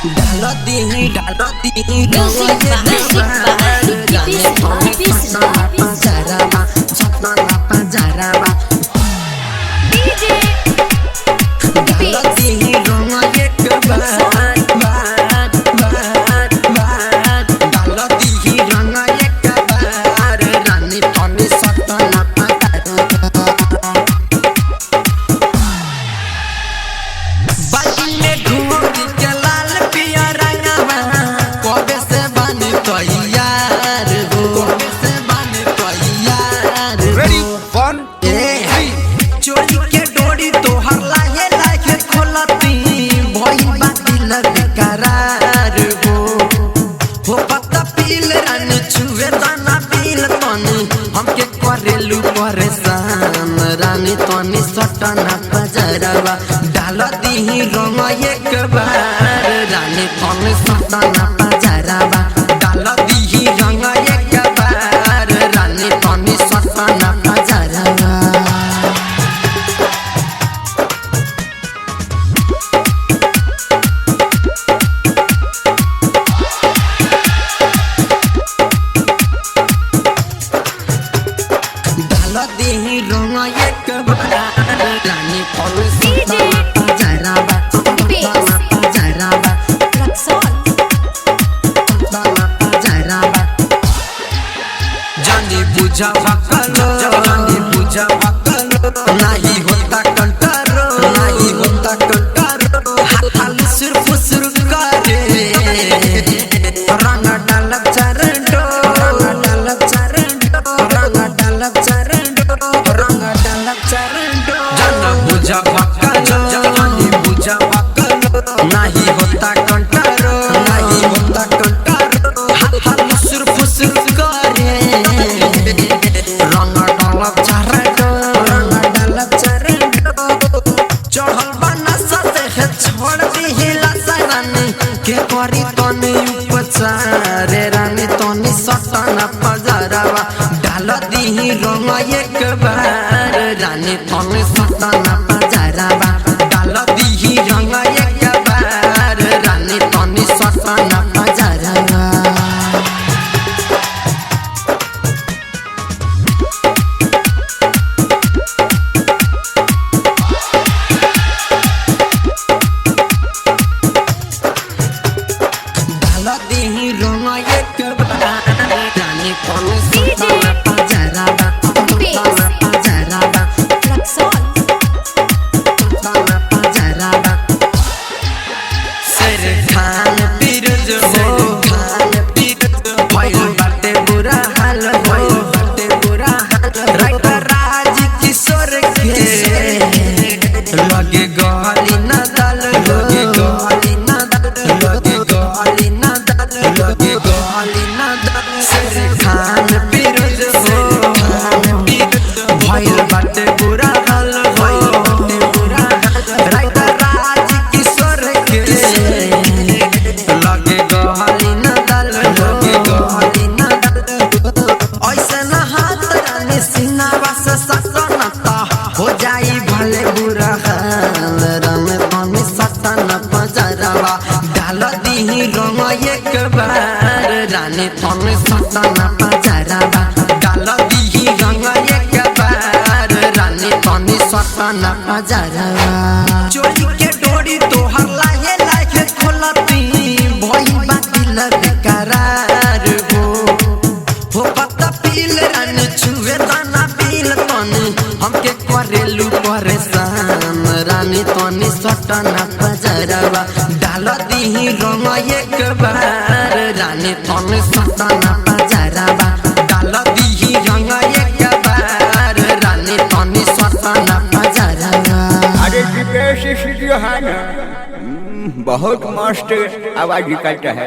डालती चोरी के डोरी तोहर लाहे लाहे खोलती भई बातिल बेकरार हो पत्ता पील रन छुए दाना पील तनी हमके करेलू परेशान रानी तनी सटना पजरवा डाल दी रंग एक बार रानी तनी सटना पजरवा डाल दी रंग एक बार रानी तनी सटना पजरवा देही रंग एक बार रानी फल सटना पजरवा सटना पजरवा सटना पजरवा जानी बुझा भकलो नहीं होता कंट्रोल नहीं होता कंट्रोल हाल सिर्फ करे रंग डालक चरंडो रंग डालक चरंडो रंग डालक चरंडो बुझा नहीं होता कंट्रोल नहीं होता कंट्रोल हाल सिर्फ करे रंग डालक चरंडो रंग डालक चरंडो चढ़ल बना सते है छोड़ दी हिला सरानी के करी तनी उपचार रानी तनी सटना पजरवा डाल दी रंग एक बार रानी तनी सटना पजरवा डाल दी रंग एक बार रानी तनी सटना पजरवा देही रंग एक बार रानी तनी सटना पजरवा सटना पजरवा सटना पजरवा शेर खान पीरज हो खान पीरज भइल बाटे बुरा हाल भइल बाटे बुरा हाल राइटर राज किशोर के लगे गली न दल लगे गली न दल लगे गली न लगे गली न दल शेर खान पीरज हो खान पीरज भइल बाटे बुरा हाल भइल बाटे बुरा हाल राइटर राज किशोर के लगे गली न दल लगे गली न दल ऐसे न हाथ रानी सीनावा से सटना हो जाई भले बुरा हाल रम तनी सटना पजरवा डाल दी रंग एक बार रानी तनी सटना पजरवा डाल दी रंग एक बार रानी तनी सटना पजरवा चोरी के डोरी तोहर लाहे लाहे खोलती भई बातिल बेकरार हो पत्ता पील रन छुए दाना पील तनी हमके करेलू परेशान रानी तनी सटना पजरवा डाल दी रंग एक बार रानी तनी सटना पजरवा डाल दी रंग एक बार रानी तनी सटना पजरवा। अरे स्टूडियो है ना, बहुत मस्त आवाज निकलता है।